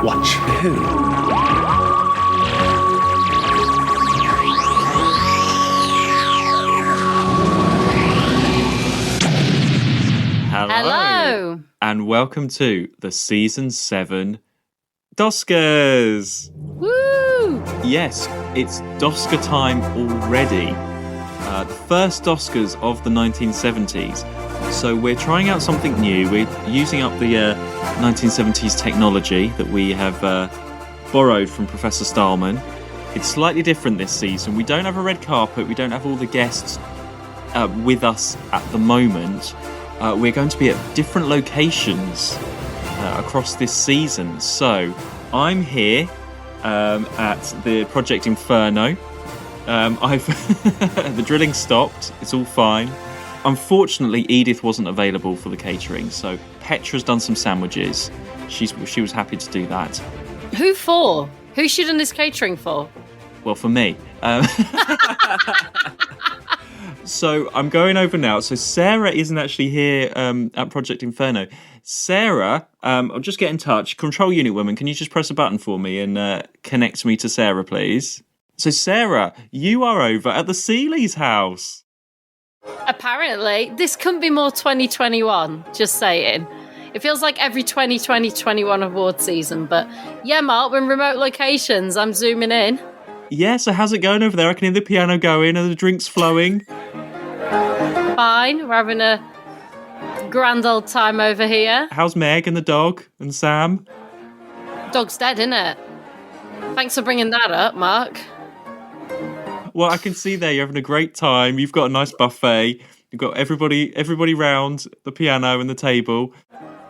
Watch who? Hello. And welcome to the Season 7 Doscars. Woo! Yes, it's Doscar time already. The first Doscars of the 1970s. So we're trying out something new. We're using up the 1970s technology that we have borrowed from Professor Stahlman. It's slightly different this season. We don't have a red carpet. We don't have all the guests with us at the moment. We're going to be at different locations across this season. So I'm here at the Project Inferno. The drilling stopped. It's all fine. Unfortunately, Edith wasn't available for the catering, so Petra's done some sandwiches. She was happy to do that. Who for? Who's she done this catering for? Well, for me. So I'm going over now. So Sarah isn't actually here at Project Inferno. Sarah, I'll just get in touch. Control unit woman, can you just press a button for me and connect me to Sarah, please? So Sarah, you are over at the Seeley's house. Apparently, this couldn't be more 2021, just saying. It feels like every 2020-21 award season, but yeah, Mark, we're in remote locations. I'm zooming in. Yeah, so how's it going over there? I can hear the piano going and the drinks flowing. Fine, we're having a grand old time over here. How's Meg and the dog and Sam? Dog's dead, isn't it? Thanks for bringing that up, Mark. Well, I can see there you're having a great time. You've got a nice buffet. You've got everybody round the piano and the table.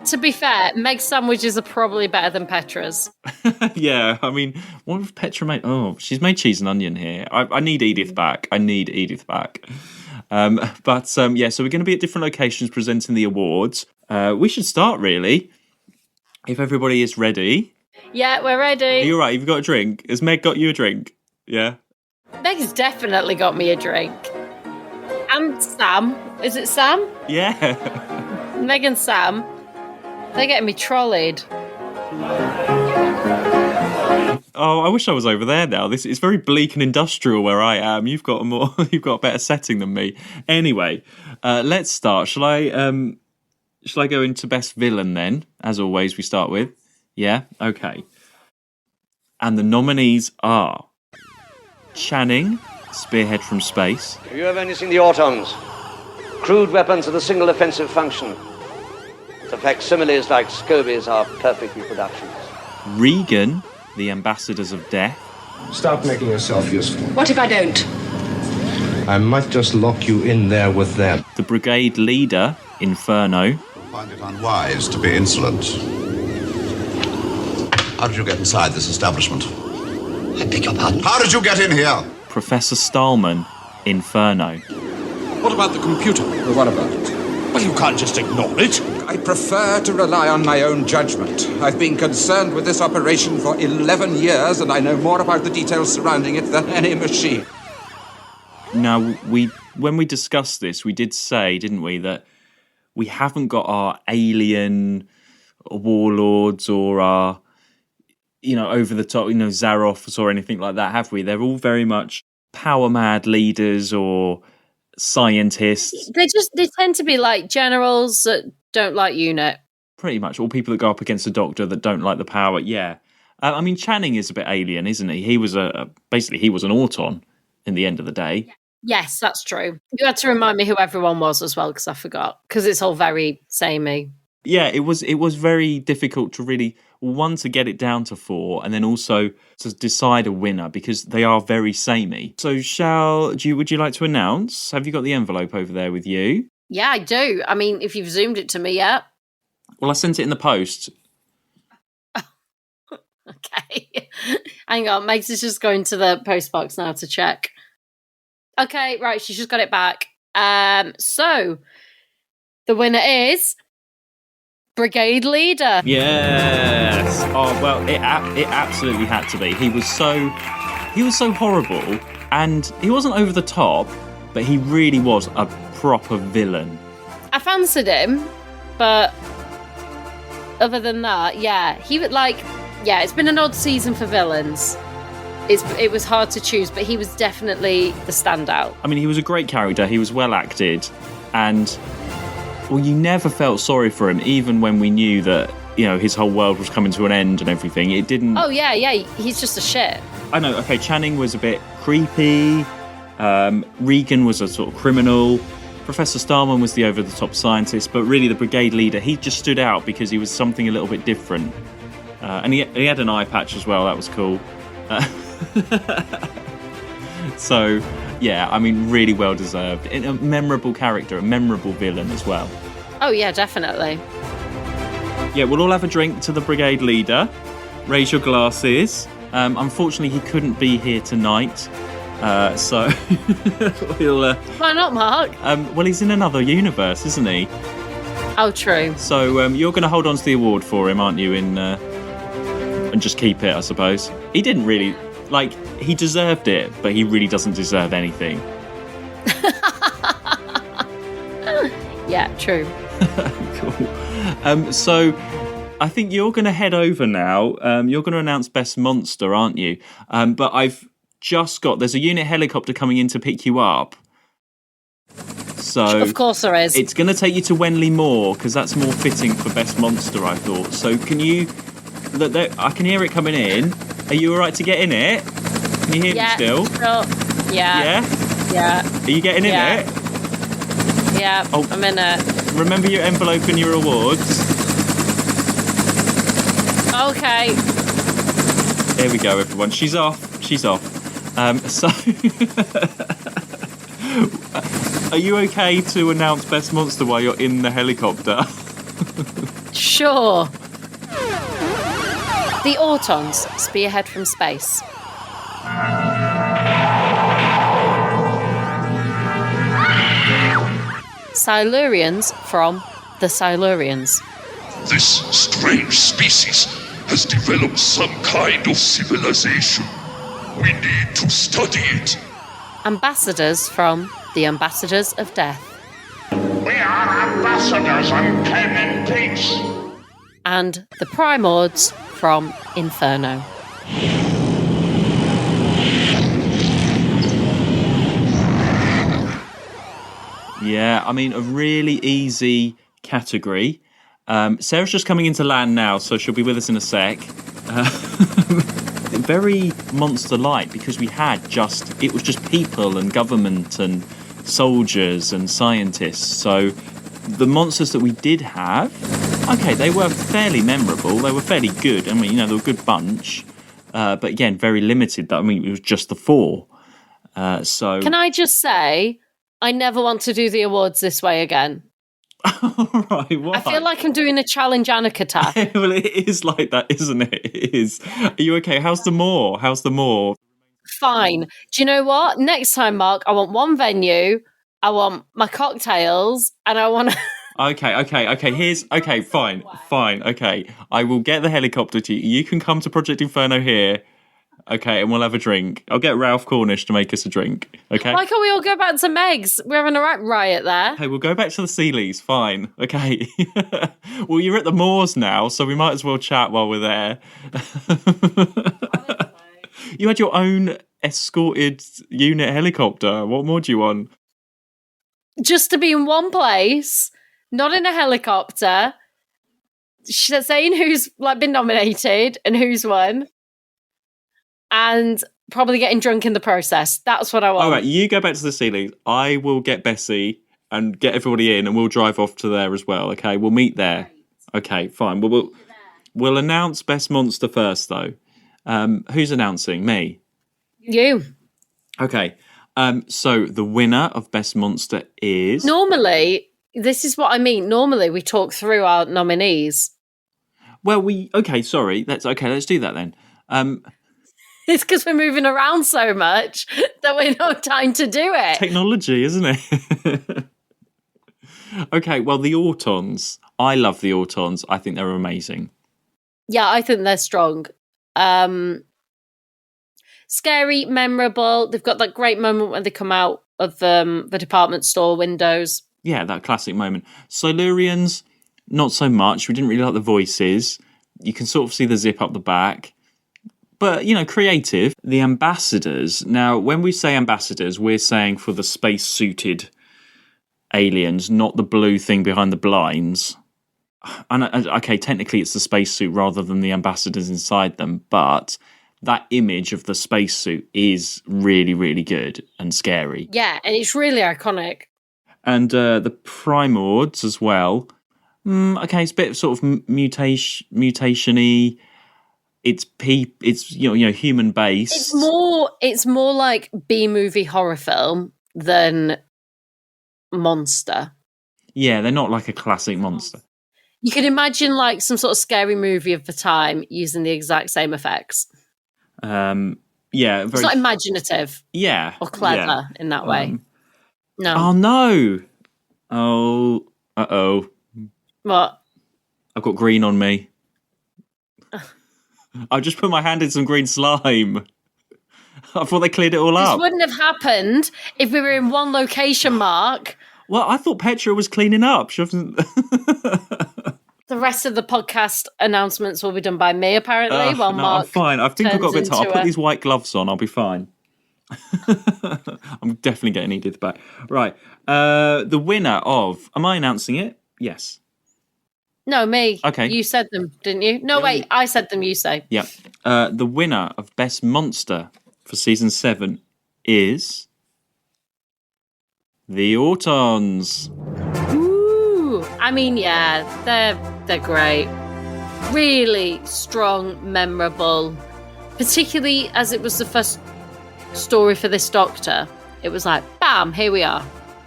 To be fair, Meg's sandwiches are probably better than Petra's. Yeah, I mean, what have Petra made? Oh, she's made cheese and onion here. I need Edith back. Yeah, so we're going to be at different locations presenting the awards. We should start, really, if everybody is ready. Yeah, we're ready. Are you all right? You've got a drink? Has Meg got you a drink? Yeah? Meg's definitely got me a drink. And Sam. Is it Sam? Yeah. Meg and Sam. They're getting me trolleyed. Oh, I wish I was over there now. This is very bleak and industrial where I am. You've got a better setting than me. Anyway, let's start. Shall I go into best villain then? As always, we start with. Yeah? Okay. And the nominees are Channing, Spearhead from Space. Have you ever seen the Autons? Crude weapons with a single offensive function. The facsimiles like scobies are perfect reproductions. Regan, the Ambassadors of Death. Stop making yourself useful. What if I don't? I might just lock you in there with them. The Brigade Leader, Inferno. I find it unwise to be insolent. How did you get inside this establishment? I beg your pardon? How did you get in here? Professor Stahlman, Inferno. What about the computer? Well, what about it? Well, you can't just ignore it. I prefer to rely on my own judgment. I've been concerned with this operation for 11 years, and I know more about the details surrounding it than any machine. Now, when we discussed this, we did say, didn't we, that we haven't got our alien warlords or our, over the top, Zaroffs or anything like that, have we? They're all very much power-mad leaders or scientists. They tend to be like generals that don't like UNIT. Pretty much all people that go up against a doctor that don't like the power. Yeah, I mean Channing is a bit alien, isn't he? He was basically he was an Auton in the end of the day. Yes, that's true. You had to remind me who everyone was as well because I forgot because it's all very samey. Yeah, it was very difficult to really to get it down to 4 and then also to decide a winner because they are very samey. So would you like to announce? Have you got the envelope over there with you? Yeah, I do. I mean, if you've zoomed it to me yet. Well, I sent it in the post. Okay. Hang on, Megs is just going to the post box now to check. Okay, right, she's just got it back. So the winner is Brigade Leader. Yes. Oh well, it absolutely had to be. He was so horrible, and he wasn't over the top, but he really was a proper villain. I fancied him, but other than that, yeah, he would like. Yeah, it's been an odd season for villains. It was hard to choose, but he was definitely the standout. I mean, he was a great character. He was well acted, and you never felt sorry for him, even when we knew that his whole world was coming to an end and everything. It didn't. Oh yeah, he's just a shit. I know. Okay, Channing was a bit creepy. Regan was a sort of criminal. Professor Starman was the over-the-top scientist, but really the brigade leader, he just stood out because he was something a little bit different. And he had an eye patch as well. That was cool. So, yeah, I mean, really well deserved. And a memorable character, a memorable villain as well. Oh, yeah, definitely. Yeah, we'll all have a drink to the brigade leader. Raise your glasses. Unfortunately, he couldn't be here tonight. So we'll... Why not, Mark? Well, he's in another universe, isn't he? Oh, true. So you're going to hold on to the award for him, aren't you? And just keep it, I suppose. He didn't really... he deserved it, but he really doesn't deserve anything. Yeah, true. Cool. So I think you're going to head over now. You're going to announce Best Monster, aren't you? But I've just there's a unit helicopter coming in to pick you up. So of course there is. It's going to take you to Wenley Moor, because that's more fitting for Best Monster, I thought. So can you... I can hear it coming in. Are you all right to get in it? Can you hear me still? Sure. Yeah. Yeah? Yeah. Are you getting in it? Yeah, I'm in it. Remember your envelope and your awards. Okay. Here we go, everyone. She's off. So... Are you okay to announce Best Monster while you're in the helicopter? Sure. The Autons spearhead from space. Silurians from the Silurians. This strange species has developed some kind of civilization. We need to study it. Ambassadors from the Ambassadors of Death. We are ambassadors on claiming peace. And the Primords from Inferno. Yeah, I mean, a really easy category. Sarah's just coming into land now, so she'll be with us in a sec. Very monster-like, because it was just people and government and soldiers and scientists. So the monsters that we did have, okay, they were fairly memorable. They were fairly good. I mean, they were a good bunch. But again, very limited. I mean, it was just the 4. So Can I just say, I never want to do the awards this way again. Right, why? I feel like I'm doing a challenge and a catastrophe. Well, it is like that, isn't it? It is. Are you okay? How's the Moor? Fine. Do you know what? Next time, Mark, I want one venue, I want my cocktails, and I want to... Okay, fine, okay. I will get the helicopter to you. You can come to Project Inferno here, okay, and we'll have a drink. I'll get Ralph Cornish to make us a drink, okay? Why can't we all go back to Meg's? We're having a riot there. Hey, we'll go back to the Sealeys, fine, okay. Well, you're at the Moors now, so we might as well chat while we're there. You had your own escorted unit helicopter. What more do you want? Just to be in one place, not in a helicopter, saying who's been nominated and who's won, and probably getting drunk in the process. That's what I want. All right, you go back to the Sealeys. I will get Bessie and get everybody in, and we'll drive off to there as well. Okay, we'll meet there. Okay, fine. We'll announce Best Monster first, though. Who's announcing? Me. You. Okay. So the winner of Best Monster is... Normally, this is what I mean. Normally, we talk through our nominees. Well, okay, sorry. Let's do that then. It's because we're moving around so much that we don't have time to do it. Technology, isn't it? Okay, well, the Autons. I love the Autons. I think they're amazing. Yeah, I think they're strong. Scary, memorable. They've got that great moment when they come out of the department store windows. Yeah, that classic moment. Silurians, not so much. We didn't really like the voices. You can sort of see the zip up the back. But, creative. The ambassadors. Now, when we say ambassadors, we're saying for the space-suited aliens, not the blue thing behind the blinds. And okay, technically it's the spacesuit rather than the ambassadors inside them, but that image of the spacesuit is really, really good and scary. Yeah, and it's really iconic. And the Primords as well. Okay, it's a bit sort of mutation-y. It's human based. It's more like B-movie horror film than monster. Yeah, they're not like a classic monster. You could imagine like some sort of scary movie of the time using the exact same effects. Yeah, it's not imaginative. Yeah, or clever in that way. No. Oh no! Oh, uh-oh. What? I've got green on me. I just put my hand in some green slime. I thought they cleared it all up. This wouldn't have happened if we were in one location, Mark. Well, I thought Petra was cleaning up. She wasn't. The rest of the podcast announcements will be done by me, apparently. While no, Mark I'm fine. I think I've got a bit of time. I'll put these white gloves on. I'll be fine. I'm definitely getting Edith back. Right. The winner of... Am I announcing it? Yes. No, me. Okay. You said them, didn't you? No, wait. I said them, you say. Yeah. The winner of Best Monster for Season 7 is... The Autons. Ooh. I mean, yeah, they're great. Really strong, memorable. Particularly as it was the first story for this Doctor. It was like, bam, here we are.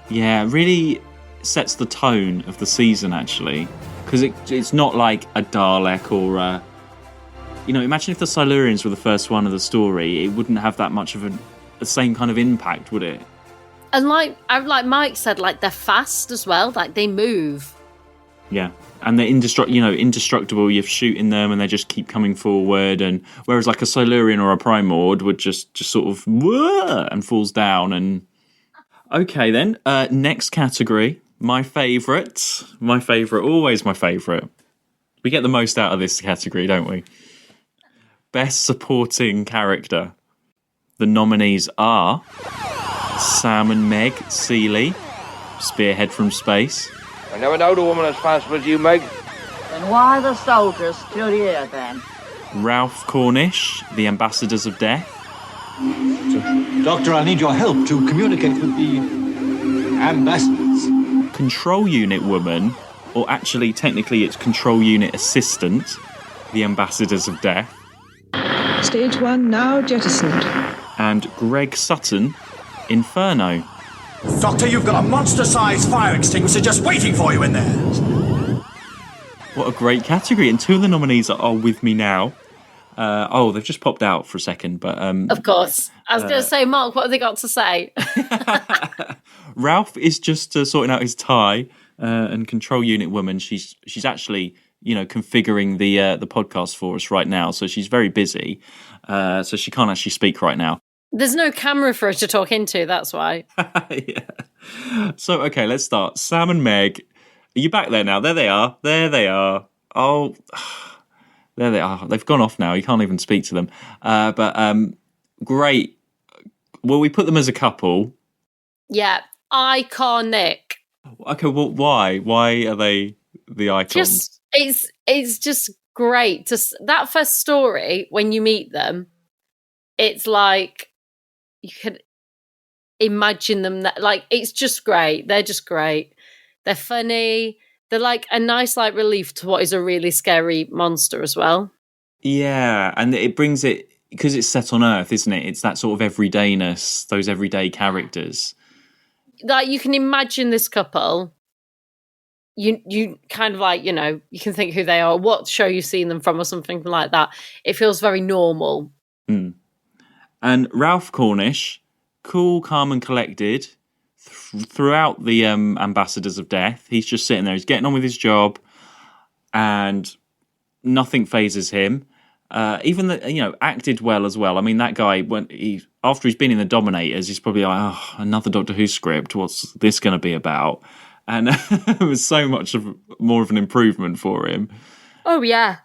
Yeah, really sets the tone of the season, actually. Because it's not like a Dalek or a... imagine if the Silurians were the first one of the story, it wouldn't have that much of the same kind of impact, would it? And like Mike said, like they're fast as well. Like they move. Yeah, and they're indestructible. You're shooting them, and they just keep coming forward. And whereas like a Silurian or a Primord would just sort of and falls down. And okay, then next category, my favourite, always my favourite. We get the most out of this category, don't we? Best supporting character. The nominees are Sam and Meg Seeley, Spearhead from Space. I never knowed a woman as fast as you, Meg. Then why are the soldiers still here, then? Ralph Cornish, The Ambassadors of Death. Doctor, I need your help to communicate with the ambassadors. Control Unit Woman, or actually, technically, it's Control Unit Assistant, The Ambassadors of Death. Stage 1 now jettisoned. And Greg Sutton, Inferno. Doctor, you've got a monster-sized fire extinguisher just waiting for you in there. What a great category. And two of the nominees are with me now. They've just popped out for a second, but... Of course. I was going to say, Mark, what have they got to say? Ralph is just sorting out his tie, and Control Unit Woman, she's actually, configuring the podcast for us right now, so she's very busy, so she can't actually speak right now. There's no camera for her to talk into, that's why. Yeah. So, okay, let's start. Sam and Meg. Are you back there now? There they are. Oh, there they are. They've gone off now. You can't even speak to them. But great. Well, we put them as a couple. Yeah, iconic. Okay, well, why? Why are they the icons? It's just great. That first story, when you meet them, it's like... You could imagine them it's just great. They're just great. They're funny. They're like a nice relief to what is a really scary monster as well. Yeah, and it brings it because it's set on Earth, isn't it? It's that sort of everydayness, those everyday characters. Like you can imagine this couple. You kind of you can think who they are, what show you've seen them from, or something like that. It feels very normal. Mm. And Ralph Cornish, cool, calm and collected throughout the Ambassadors of Death. He's just sitting there. He's getting on with his job and nothing phases him. Even acted well as well. I mean, that guy, after he's been in the Dominators, he's probably like, oh, another Doctor Who script. What's this going to be about? And it was so much more of an improvement for him. Oh, yeah.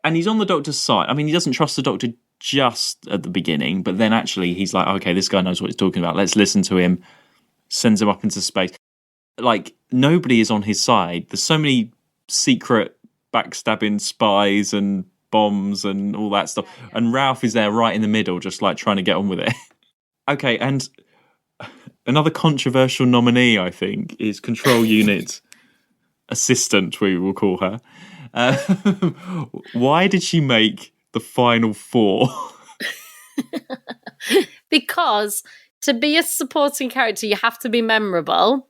And he's on the Doctor's side. I mean, he doesn't trust the Doctor just at the beginning, but then actually he's like, okay, this guy knows what he's talking about. Let's listen to him. Sends him up into space. Like, nobody is on his side. There's so many secret backstabbing spies and bombs and all that stuff. And Ralph is there right in the middle, just like trying to get on with it. Okay, and another controversial nominee, I think, is Control Unit Assistant, we will call her. Why did she make the final 4? Because to be a supporting character, you have to be memorable.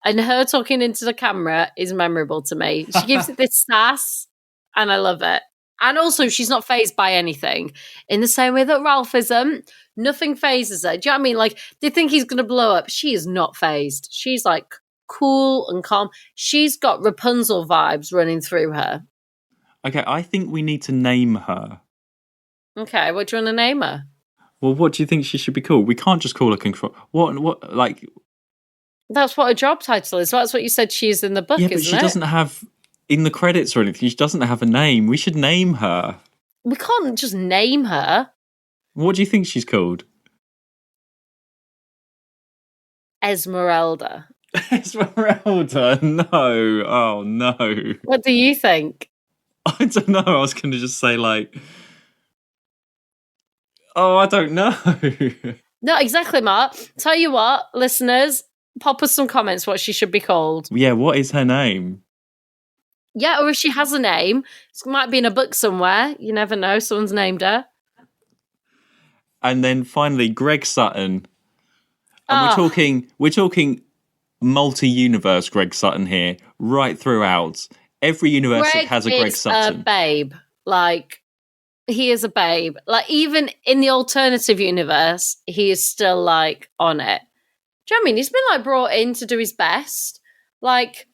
And her talking into the camera is memorable to me. She gives it this sass, and I love it. And also, she's not fazed by anything. In the same way that Ralph isn't. Nothing phases her. Do you know what I mean? Like, they think he's going to blow up. She is not phased. She's, like, cool and calm. She's got Rapunzel vibes running through her. Okay, I think we need to name her. Okay, what do you want to name her? Well, what do you think she should be called? We can't just call her Control... What, like... That's what her job title is. That's what you said she is in the book, yeah, but isn't she it? doesn't have... In the credits or anything, she doesn't have a name. We should name her. We can't just name her. What do you think she's called? Esmeralda. Esmeralda? No. Oh, no. What do you think? I don't know. I was going to just say, like... Oh, I don't know. No, exactly, Mark. Tell you what, listeners, pop us some comments what she should be called. Yeah, what is her name? Yeah, or if she has a name, it might be in a book somewhere. You never know. Someone's named her. And then finally, Greg Sutton. And we're talking multi-universe Greg Sutton here, right throughout. Every universe has a Greg Sutton. A babe. Like, he is a babe. Like, even in the alternative universe, he is still, like, on it. Do you know what I mean? He's been, like, brought in to do his best. Like...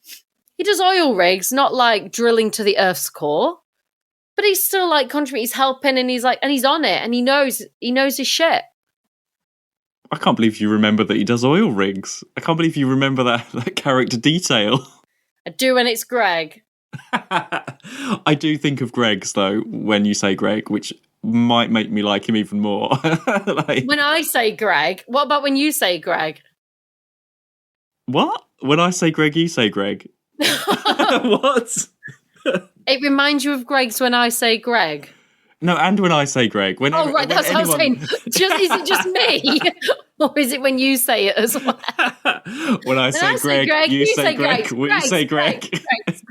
He does oil rigs, not like drilling to the Earth's core, but he's still like contributing. He's helping, and he's on it, and he knows his shit. I can't believe you remember that he does oil rigs. I can't believe you remember that character detail. I do when it's Greg. I do think of Greg's though when you say Greg, which might make me like him even more. Like, when I say Greg, what about when you say Greg? What? When I say Greg, you say Greg. What? It reminds you of Greg's when I say Greg. No, and when I say Greg. Right, that's what I was saying. Is it just me? Or is it when you say it as well? When I say Greg, you say Greg. We say Greg.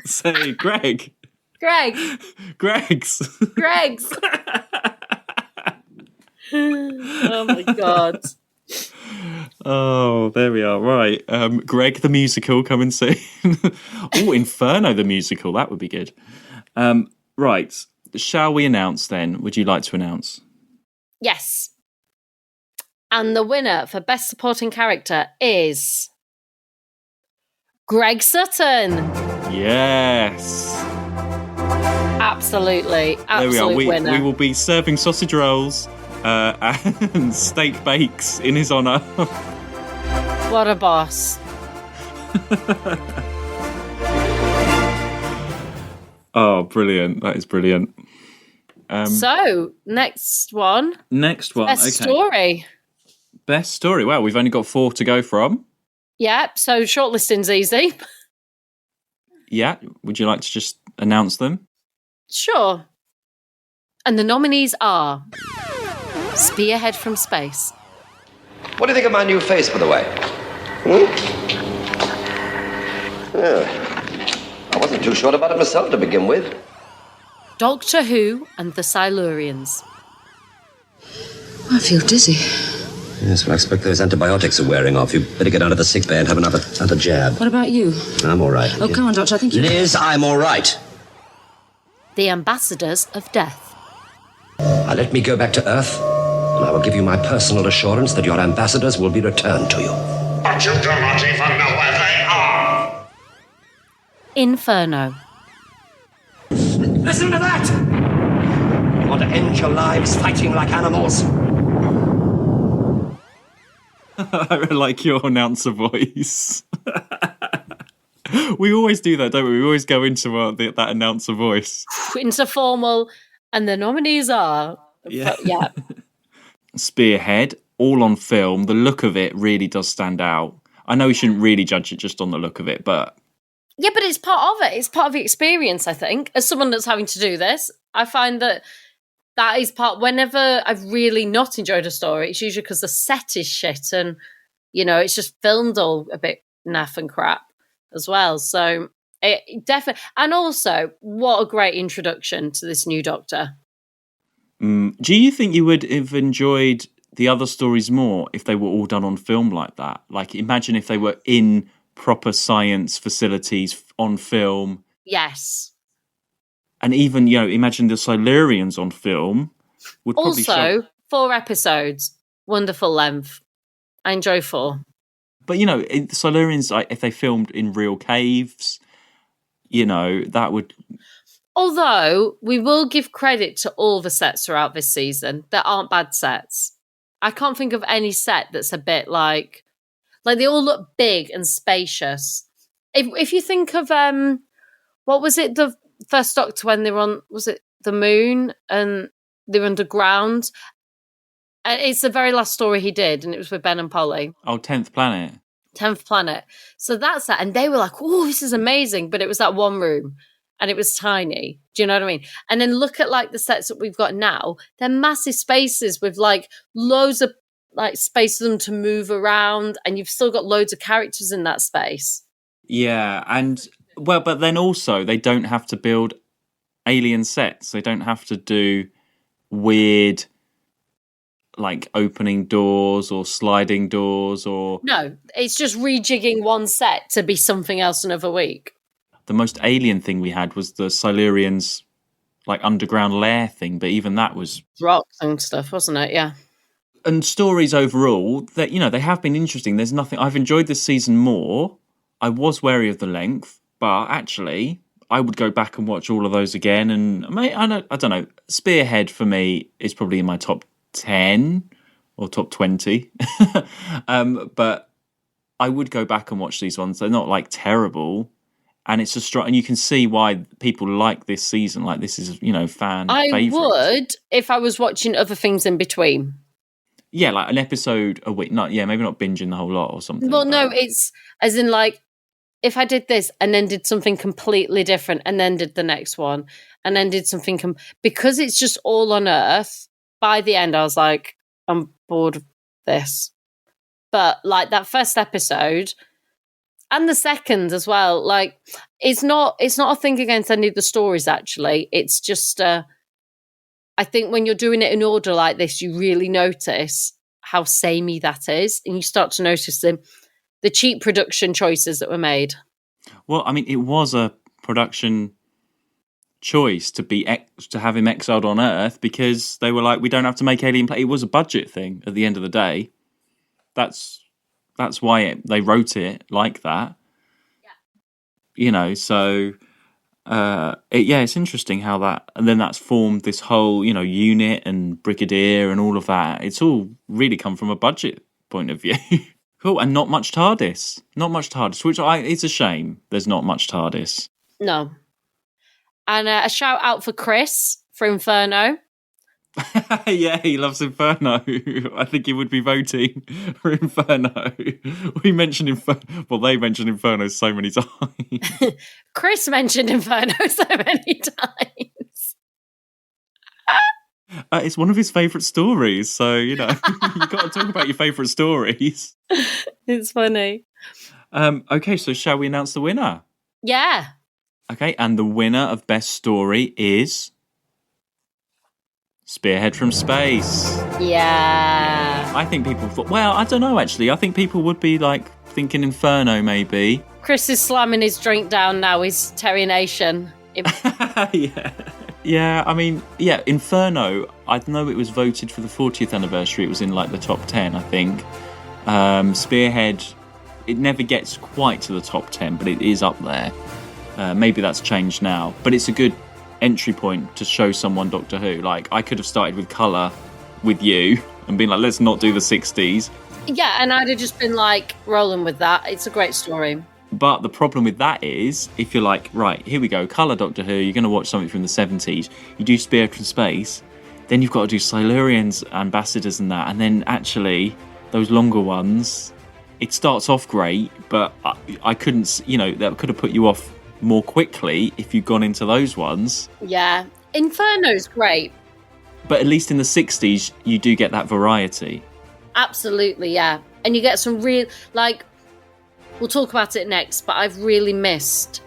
Say Greg. Greg. Greg's. Oh my God. Oh, there we are. Right. Greg the musical coming soon. Oh, Inferno the musical. That would be good. Right. Shall we announce then? Would you like to announce? Yes. And the winner for Best Supporting Character is Greg Sutton. Yes. Absolutely. There we are. Winner. We will be serving sausage rolls and steak bakes in his honour. What a boss. Oh, brilliant. That is brilliant. So, next one. Best okay. Story. Best story. Well, we've only got 4 to go from. Yeah, so shortlisting's easy. Yeah, would you like to just announce them? Sure. And the nominees are Spearhead from Space. What do you think of my new face, by the way? Yeah. I wasn't too sure about it myself to begin with. Doctor Who and the Silurians. I feel dizzy. Yes, well, I expect those antibiotics are wearing off. You better get out of the sick bay and have another jab. What about you? I'm all right. Oh, come on, Doctor, I think you... Liz, I'm all right. The Ambassadors of Death. Now let me go back to Earth, and I will give you my personal assurance that your ambassadors will be returned to you. But you do not even know where they are! Inferno. Listen to that! You want to end your lives fighting like animals? I like your announcer voice. We always do that, don't we? We always go into that announcer voice. Into formal And the nominees are... Yeah. Spearhead, all on film. The look of it really does stand out. I know we shouldn't really judge it just on the look of it, but... Yeah, but it's part of it. It's part of the experience, I think. As someone that's having to do this, I find that is part... Whenever I've really not enjoyed a story, it's usually because the set is shit and, it's just filmed all a bit naff and crap as well. So it definitely... And also, what a great introduction to this new Doctor. Do you think you would have enjoyed the other stories more if they were all done on film like that? Like, imagine if they were in proper science facilities on film. Yes. And even, imagine the Silurians on film would probably also, 4 episodes. Wonderful length. I enjoy 4. But, the Silurians, if they filmed in real caves, that would... Although, we will give credit to all the sets throughout this season. There aren't bad sets. I can't think of any set that's a bit like they all look big and spacious. If you think of, what was it, the first Doctor when they were on, was it the moon and they were underground? It's the very last story he did, and it was with Ben and Polly. Oh, 10th Planet. 10th Planet. So that's that. And they were like, oh, this is amazing. But it was that one room. And it was tiny. Do you know what I mean? And then look at the sets that we've got now. They're massive spaces with loads of space for them to move around, and you've still got loads of characters in that space. Yeah, and but then also they don't have to build alien sets. They don't have to do weird opening doors or sliding doors or... No, it's just rejigging one set to be something else another week. The most alien thing we had was the Silurians underground lair thing, but even that was rocks and stuff, wasn't it? Yeah. And stories overall, that they have been interesting. There's nothing I've enjoyed this season more. I was wary of the length, but actually, I would go back and watch all of those again. And I don't know. Spearhead for me is probably in my top 10 or top 20. But I would go back and watch these ones. They're not terrible. And it's just strong, and you can see why people like this season. This is, fan favorite. I would if I was watching other things in between. Yeah, an episode a week. Maybe not binging the whole lot or something. Well, no, it's as in if I did this and then did something completely different and then did the next one and then did something because it's just all on Earth. By the end, I was like, I'm bored of this. But that first episode. And the second as well, it's not a thing against any of the stories, actually. It's just, I think when you're doing it in order like this, you really notice how samey that is. And you start to notice the cheap production choices that were made. Well, I mean, it was a production choice to have him exiled on Earth because they were we don't have to make alien... It was a budget thing at the end of the day. That's why they wrote it like that. Yeah. So it's interesting how that, and then that's formed this whole, unit and Brigadier and all of that. It's all really come from a budget point of view. Cool, and not much TARDIS, which it's a shame. There's not much TARDIS. No. And a shout out for Chris for Inferno. Yeah, he loves Inferno. I think he would be voting for Inferno. They mentioned Inferno so many times. Chris mentioned Inferno so many times. It's one of his favourite stories, so, you've got to talk about your favourite stories. It's funny. Okay, so shall we announce the winner? Yeah. Okay, and the winner of Best Story is... Spearhead from Space. Yeah. I think people thought... Well, I don't know, actually. I think people would be, thinking Inferno, maybe. Chris is slamming his drink down now. He's Terry Nation. Yeah. Yeah, I mean, Inferno, I know it was voted for the 40th anniversary. It was in, the top 10, I think. Spearhead, it never gets quite to the top 10, but it is up there. Maybe that's changed now. But it's a good entry point to show someone Doctor Who. I could have started with colour with you and been let's not do the 60s. Yeah, and I'd have just been rolling with that. It's a great story. But the problem with that is, if you're like, right, here we go, colour Doctor Who, you're going to watch something from the 70s, you do Spirit from Space, then you've got to do Silurians, Ambassadors and that, and then actually, those longer ones, it starts off great, but I couldn't, that could have put you off more quickly if you'd gone into those ones. Yeah. Inferno's great. But at least in the 60s, you do get that variety. Absolutely, yeah. And you get some real, we'll talk about it next, but I've really missed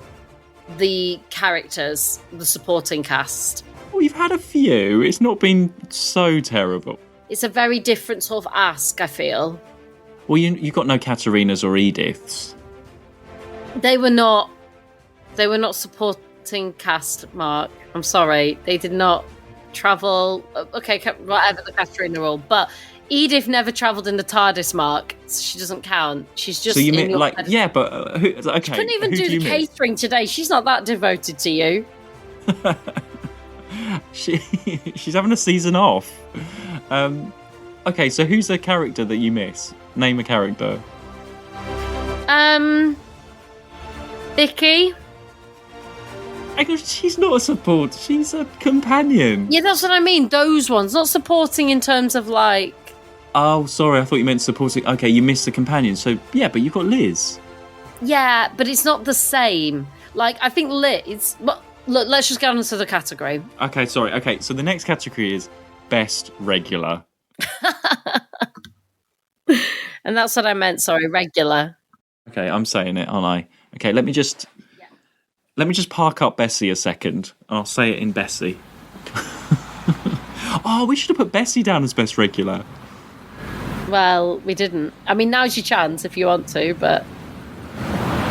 the characters, the supporting cast. We've had a few. It's not been so terrible. It's a very different sort of ask, I feel. Well, you've got no Katarinas or Ediths. They were not supporting cast, Mark. I'm sorry. They did not travel. Okay, whatever the Katarina rule. But Edith never travelled in the TARDIS, Mark. So she doesn't count. She's just. So you mean yeah, but who? Okay, she couldn't even do the catering today. She's not that devoted to you. She's having a season off. Okay, so who's the character that you miss? Name a character. Vicky. She's not a support. She's a companion. Yeah, that's what I mean. Those ones, not supporting in terms of like. Oh, sorry. I thought you meant supporting. Okay, you missed the companion. So yeah, but you've got Liz. Yeah, but it's not the same. Like I think Liz. But look, let's just get on to the category. Okay, sorry. Okay, so the next category is best regular. And that's what I meant. Sorry, regular. Okay, I'm saying it, aren't I? Okay, let me just park up Bessie a second. I'll say it in Bessie. Oh, we should have put Bessie down as best regular. Well, we didn't. I mean, now's your chance if you want to, but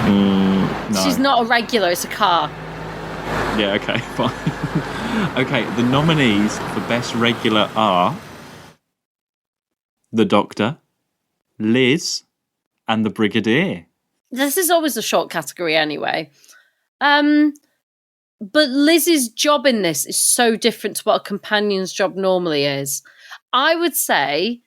no. She's not a regular. It's a car. Yeah. Okay. Fine. Okay. The nominees for best regular are the Doctor, Liz, and the Brigadier. This is always a short category anyway. But Liz's job in this is so different to what a companion's job normally is. I would say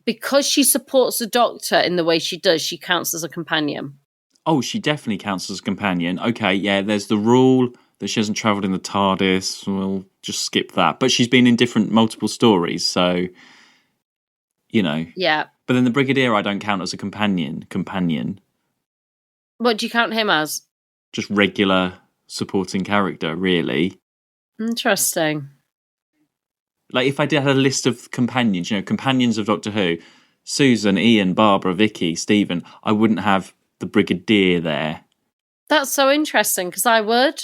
because she supports the Doctor in the way she does, she counts as a companion. Oh, she definitely counts as a companion. Okay, yeah, there's the rule that she hasn't travelled in the TARDIS. We'll just skip that. But she's been in multiple stories, so, Yeah. But then the Brigadier I don't count as a companion. What do you count him as? Just regular supporting character, really. Interesting. Like, if I did have a list of companions, companions of Doctor Who, Susan, Ian, Barbara, Vicky, Stephen, I wouldn't have the Brigadier there. That's so interesting, because I would.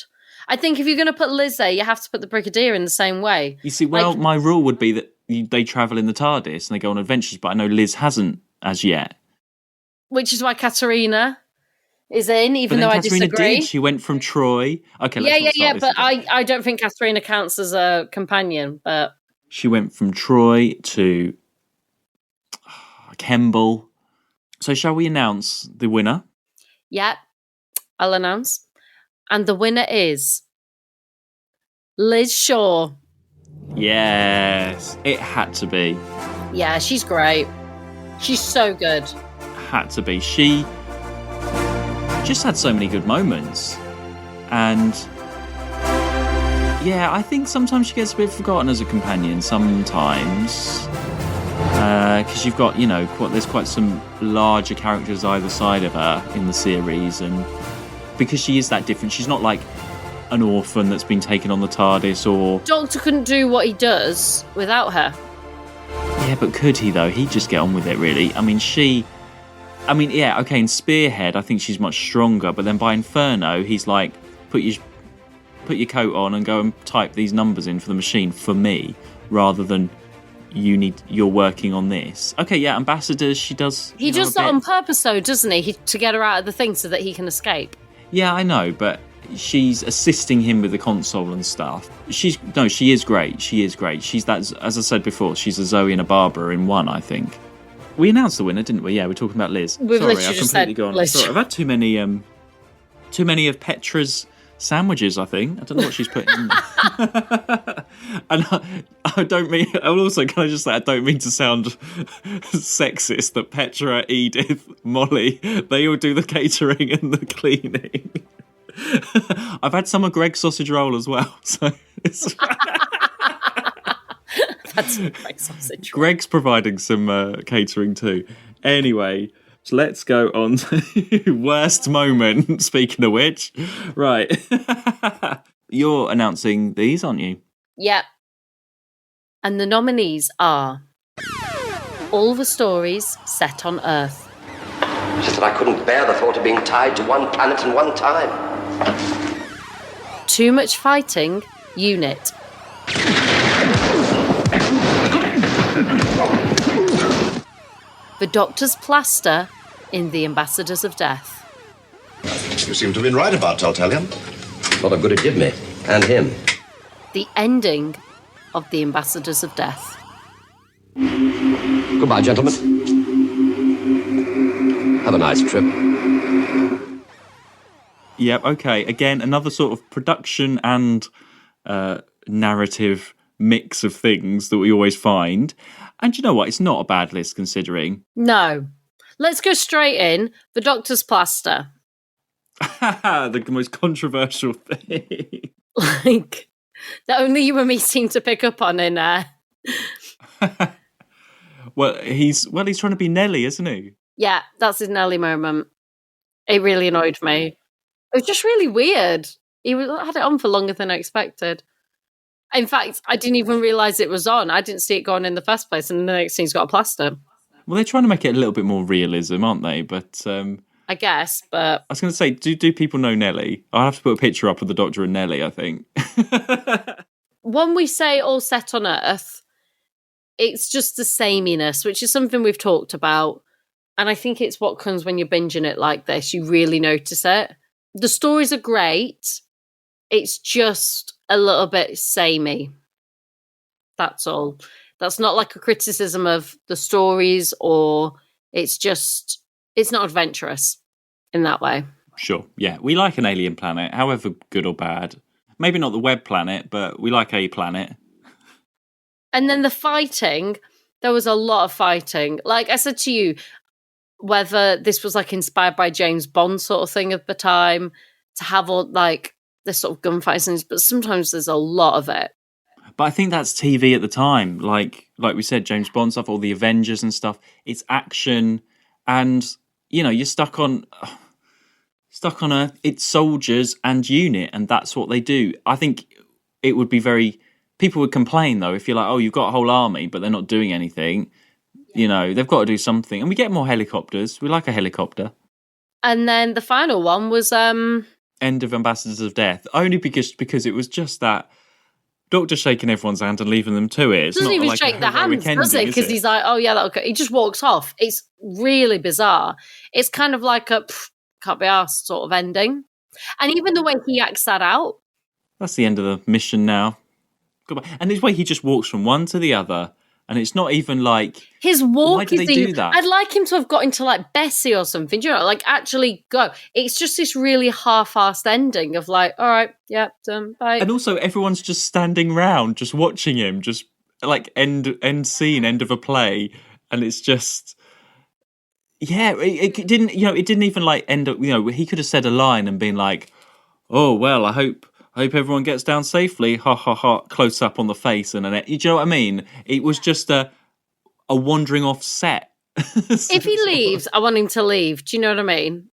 I think if you're going to put Liz there, you have to put the Brigadier in the same way. You see, my rule would be that they travel in the TARDIS and they go on adventures, but I know Liz hasn't as yet. Which is why Katarina is in, even though Katarina I disagree. Did. She went from Troy. Okay, yeah, but I don't think Katarina counts as a companion, but... She went from Troy to Kemble. So shall we announce the winner? Yeah, I'll announce. And the winner is Liz Shaw. Yes, it had to be. Yeah, she's great. She's so good. Had to be. She just had so many good moments. And yeah, I think sometimes she gets a bit forgotten as a companion sometimes. Because you've got, there's quite some larger characters either side of her in the series. And because she is that different, she's not like an orphan that's been taken on the TARDIS or... Doctor couldn't do what he does without her. Yeah, but could he, though? He'd just get on with it, really. I mean, yeah, okay, in Spearhead, I think she's much stronger, but then by Inferno, he's like, put your coat on and go and type these numbers in for the machine for me, rather than you're working on this. Okay, yeah, Ambassadors, she does... He does that on purpose, though, doesn't he? To get her out of the thing so that he can escape. Yeah, I know, but she's assisting him with the console and stuff. She is great. She is great. She's that, as I said before, she's a Zoe and a Barbara in one, I think. We announced the winner, didn't we? Yeah, we're talking about Liz. We've Sorry, literally I've just completely said gone. Liz. Sorry, I've had too many of Petra's sandwiches, I think. I don't know what she's putting in. And I don't mean... Also, can I just say, I don't mean to sound sexist, that Petra, Edith, Molly, they all do the catering and the cleaning. I've had some of Greg's sausage roll as well, so it's... That's Greg's sausage roll. Greg's providing some catering too. Anyway, so let's go on to worst moment, speaking of which. Right. You're announcing these, aren't you? Yep. And the nominees are all the stories set on Earth. Just that I couldn't bear the thought of being tied to one planet and one time. Too much fighting, unit. The Doctor's plaster in The Ambassadors of Death. You seem to have been right about Tartalion. What a good it did me. And him. The ending of The Ambassadors of Death. Goodbye, gentlemen. Have a nice trip. Yep, okay. Again, another sort of production and narrative mix of things that we always find. And you know what? It's not a bad list considering. No. Let's go straight in. The Doctor's plaster. The most controversial thing. Like, that only you and me seem to pick up on in there. Well, he's trying to be Nelly, isn't he? Yeah, that's his Nelly moment. It really annoyed me. It was just really weird. He had it on for longer than I expected. In fact, I didn't even realise it was on. I didn't see it go on in the first place, and the next thing he's got a plaster. Well, they're trying to make it a little bit more realism, aren't they? But I guess, but... I was going to say, do people know Nelly? I'll have to put a picture up of the Doctor and Nelly, I think. When we say all set on Earth, it's just the sameness, which is something we've talked about. And I think it's what comes when you're binging it like this. You really notice it. The stories are great. It's just a little bit samey. That's all. That's not like a criticism of the stories, or it's not adventurous in that way. Sure, yeah. We like an alien planet, however good or bad. Maybe not the web planet, but we like a planet. And then the fighting, there was a lot of fighting. Like I said to you, whether this was like inspired by James Bond sort of thing at the time, to have all like this sort of gunfight scenes, but sometimes there's a lot of it. But I think that's TV at the time. Like we said, James Bond stuff, all the Avengers and stuff. It's action, and you know you're stuck on Earth. It's soldiers and unit, and that's what they do. I think it would be people would complain though if you're like, oh, you've got a whole army, but they're not doing anything. You know, they've got to do something, and we get more helicopters. We like a helicopter. And then the final one was End of Ambassadors of Death, only because it was just that Doctor shaking everyone's hand and leaving them to it. It's doesn't not even like shake their hands, does it? Because he's like, oh yeah, that'll go. He just walks off. It's really bizarre. It's kind of like a can't be arsed sort of ending. And even the way he acts that out. That's the end of the mission now. Goodbye. And the way he just walks from one to the other. And it's not even like... His walk why do is they do that? I'd like him to have got into like Bessie or something, do you know? Like actually go. It's just this really half-assed ending of like, all right, yeah, done, bye. And also everyone's just standing round, just watching him, just like end scene, end of a play. And it's just... Yeah, it didn't, it didn't even like end up, he could have said a line and been like, oh, well, I hope everyone gets down safely. Ha ha ha. Close up on the face and you know what I mean? It was just a wandering off set. If he leaves, I want him to leave. Do you know what I mean?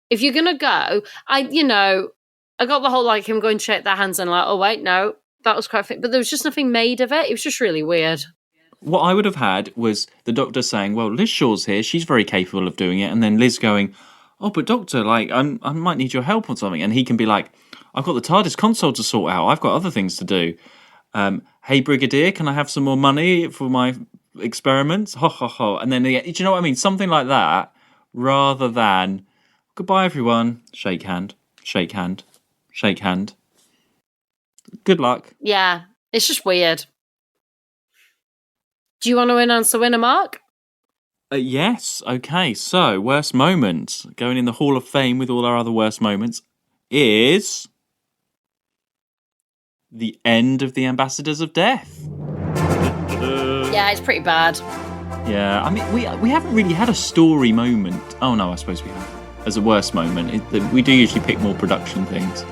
If you're gonna go, I got the whole like him going to shake their hands and like, oh wait, no, that was quite fit, but there was just nothing made of it. It was just really weird. What I would have had was the Doctor saying, well, Liz Shaw's here, she's very capable of doing it, and then Liz going, oh, but Doctor, like, I might need your help or something, and he can be like, I've got the TARDIS console to sort out. I've got other things to do. Hey, Brigadier, can I have some more money for my experiments? Ha, ha, ha. And then, do you know what I mean? Something like that, rather than, goodbye, everyone. Shake hand, shake hand, shake hand. Good luck. Yeah, it's just weird. Do you want to announce the winner, Mark? Yes. Okay, so, worst moment, going in the Hall of Fame with all our other worst moments, is... the end of the Ambassadors of Death. Yeah, it's pretty bad. Yeah, I mean, we haven't really had a story moment. Oh no, I suppose we have. As a worst moment, we do usually pick more production things.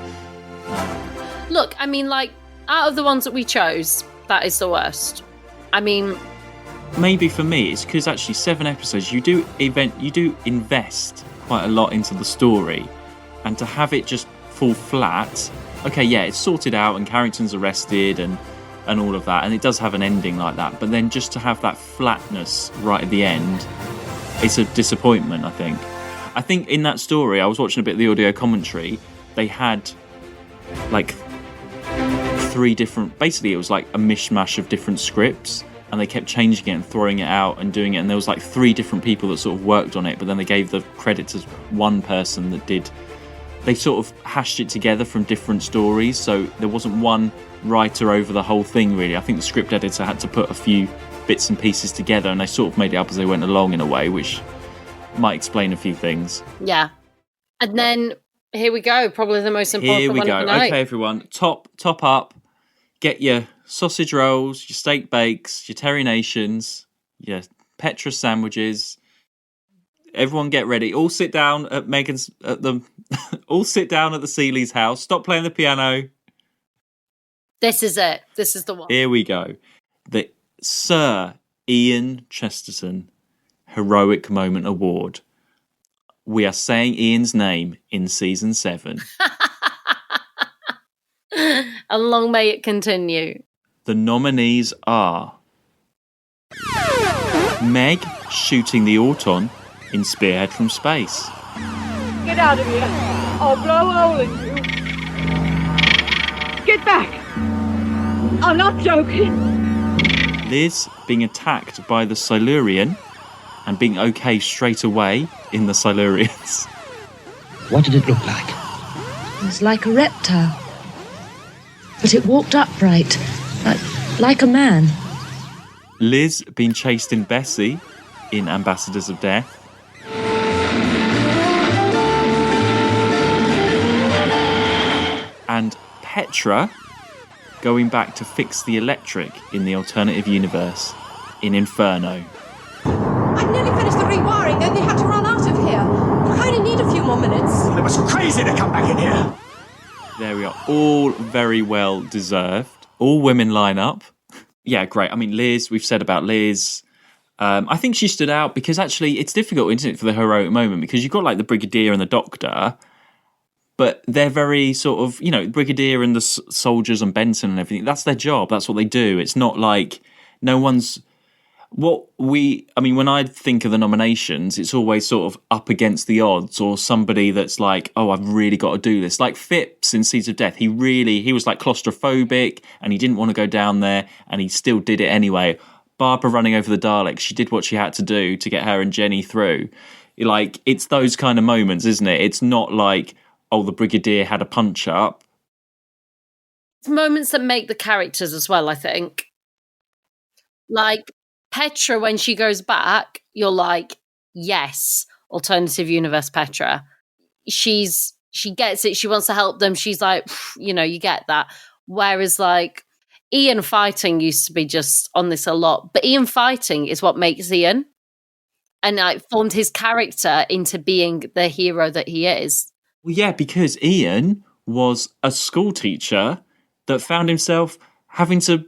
Look, I mean, like, out of the ones that we chose, that is the worst. I mean, maybe for me, it's because actually 7 episodes, you do invest quite a lot into the story, and to have it just fall flat. Okay, yeah, it's sorted out and Carrington's arrested and all of that, and it does have an ending like that. But then just to have that flatness right at the end, it's a disappointment. I think in that story, I was watching a bit of the audio commentary. They had like 3 different. Basically, it was like a mishmash of different scripts. And they kept changing it and throwing it out and doing it. And there was like 3 different people that sort of worked on it. But then they gave the credit to one person that did. They sort of hashed it together from different stories. So there wasn't one writer over the whole thing, really. I think the script editor had to put a few bits and pieces together. And they sort of made it up as they went along in a way, which might explain a few things. yeah. And then, here we go. Probably the most important Here we one go. of the night. Okay, everyone. Top up. Get your sausage rolls, your steak bakes, your Terry Nations, your Petra sandwiches. Everyone get ready. All sit down at Megan's all sit down at the Seeley's house. Stop playing the piano. This is it. This is the one. Here we go. The Sir Ian Chesterton Heroic Moment Award. We are saying Ian's name in season 7. And long may it continue. The nominees are Meg shooting the Auton in Spearhead from Space. Get out of here. I'll blow a hole in you. Get back. I'm not joking. Liz being attacked by the Silurian and being okay straight away in the Silurians. What did it look like? It was like a reptile. But it walked upright, like a man. Liz being chased in Bessie in Ambassadors of Death. And Petra going back to fix the electric in the alternative universe in Inferno. I nearly finished the rewiring, then they had to run out of here. I only need a few more minutes. It was crazy to come back in here. There we are, all very well deserved. All women line up. Yeah, great. I mean, Liz, we've said about Liz. I think she stood out because actually it's difficult, isn't it, for the heroic moment, because you've got like the Brigadier and the Doctor, but they're very sort of, you know, Brigadier and the soldiers and Benson and everything, that's their job. That's what they do. It's not like no one's... when I think of the nominations, it's always sort of up against the odds or somebody that's like, oh, I've really got to do this. Like Phipps in Seeds of Death, he was like claustrophobic and he didn't want to go down there and he still did it anyway. Barbara running over the Daleks, she did what she had to do to get her and Jenny through. Like, it's those kind of moments, isn't it? It's not like, oh, the Brigadier had a punch up. It's moments that make the characters as well, I think. Like, Petra, when she goes back, you're like, yes, alternative universe Petra. She gets it. She wants to help them. She's like, you know, you get that. Whereas like Ian fighting used to be just on this a lot, but Ian fighting is what makes Ian, and like formed his character into being the hero that he is. Well, yeah, because Ian was a school teacher that found himself having to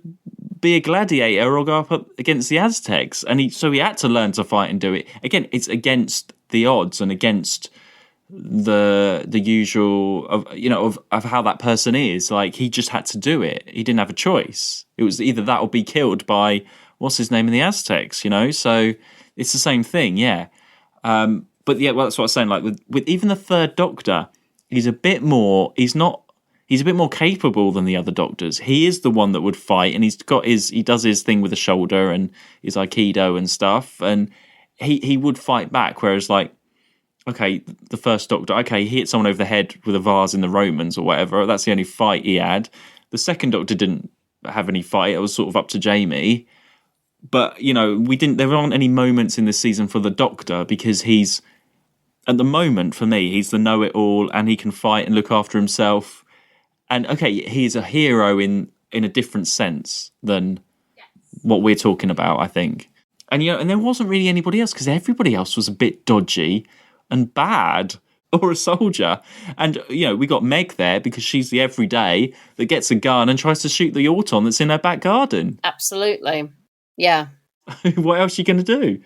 be a gladiator or go up against the Aztecs, and so he had to learn to fight and do it. Again, it's against the odds and against the usual of how that person is. Like, he just had to do it. He didn't have a choice. It was either that or be killed by what's his name in the Aztecs. You know, so it's the same thing. Yeah, but yeah, well, that's what I was saying. Like with even the Third Doctor, he's a bit more. He's a bit more capable than the other Doctors. He is the one that would fight, and he does his thing with the shoulder and his Aikido and stuff, and he would fight back. Whereas, like, okay, the First Doctor, okay, he hit someone over the head with a vase in the Romans or whatever. That's the only fight he had. The Second Doctor didn't have any fight. It was sort of up to Jamie. But, you know, there aren't any moments in this season for the Doctor because he's, at the moment, for me, he's the know-it-all and he can fight and look after himself. And okay, he's a hero in a different sense than what we're talking about, I think. And and there wasn't really anybody else because everybody else was a bit dodgy and bad, or a soldier. And we got Meg there because she's the everyday that gets a gun and tries to shoot the Auton that's in her back garden. Absolutely, yeah. What else are you going to do?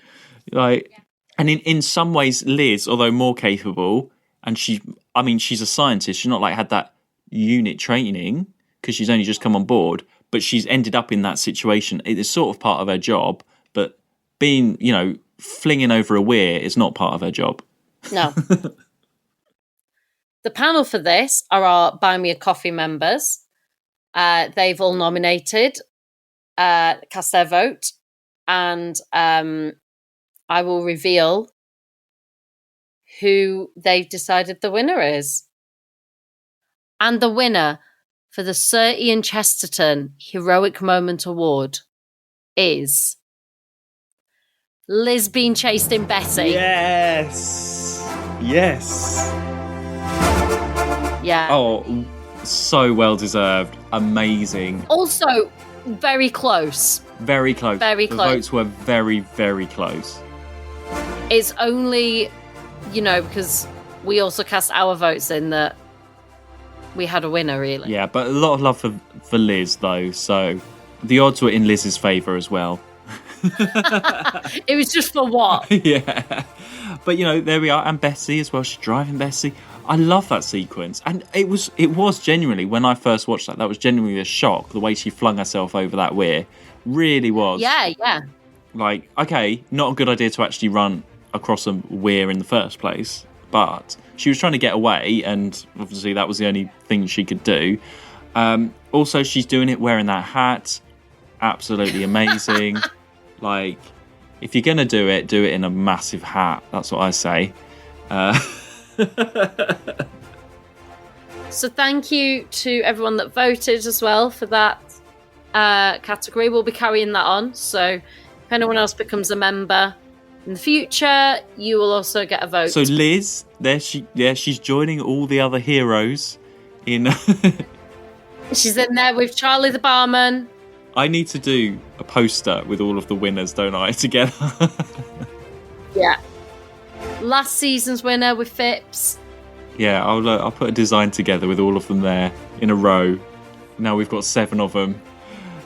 And in some ways, Liz, although more capable, and she's a scientist. She's not had that unit training because she's only just come on board, but she's ended up in that situation. It is sort of part of her job, but being, flinging over a weir is not part of her job. No. The panel for this are our Buy Me a Coffee members. They've all nominated, cast their vote, and I will reveal who they've decided the winner is. And the winner for the Sir Ian Chesterton Heroic Moment Award is Liz being chased in Bessie. Yes. Yeah. Oh, so well deserved. Amazing. Also, very close. Very close. Very the close. Votes were very, very close. It's only, because we also cast our votes in that we had a winner, really. Yeah, but a lot of love for Liz, though, so the odds were in Liz's favour as well. It was just for what? Yeah. But, there we are. And Bessie as well. She's driving Bessie. I love that sequence. And it was genuinely, when I first watched that was genuinely a shock, the way she flung herself over that weir. Really was. Yeah. Okay, not a good idea to actually run across a weir in the first place, but she was trying to get away, and obviously that was the only thing she could do. Also, she's doing it wearing that hat. Absolutely amazing. If you're going to do it in a massive hat. That's what I say. So thank you to everyone that voted as well for that category. We'll be carrying that on. So if anyone else becomes a member in the future, you will also get a vote. So Liz, she's joining all the other heroes in. She's in there with Charlie the barman. I need to do a poster with all of the winners, don't I, together? Yeah. Last season's winner with Phipps. Yeah, I'll put a design together with all of them there in a row. Now we've got 7 of them.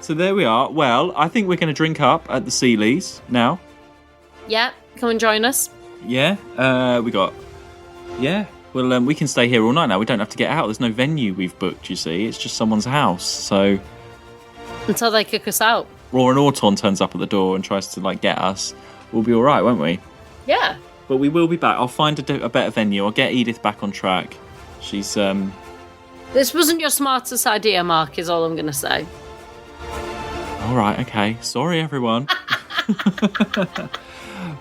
So there we are. Well, I think we're going to drink up at the Sealeys now. Yeah, come and join us. Yeah, well, we can stay here all night now. We don't have to get out. There's no venue we've booked, you see. It's just someone's house, so... Until they kick us out. Or an Auton turns up at the door and tries to, get us. We'll be all right, won't we? Yeah. But we will be back. I'll find a better venue. I'll get Edith back on track. She's, This wasn't your smartest idea, Mark, is all I'm going to say. All right, okay. Sorry, everyone.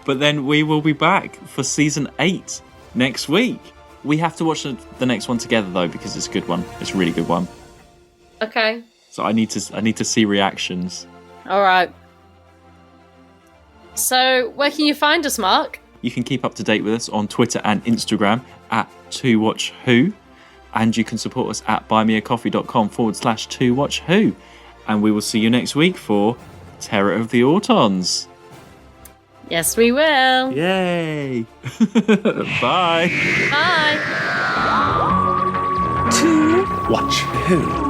But then we will be back for season 8 next week. We have to watch the next one together, though, because it's a good one. It's a really good one. Okay. So I need to see reactions. All right. So where can you find us, Mark? You can keep up to date with us on Twitter and Instagram at 2watchwho. And you can support us at buymeacoffee.com/2watchwho. And we will see you next week for Terror of the Autons. Yes, we will. Yay. Bye. Bye. 2 Watch Who.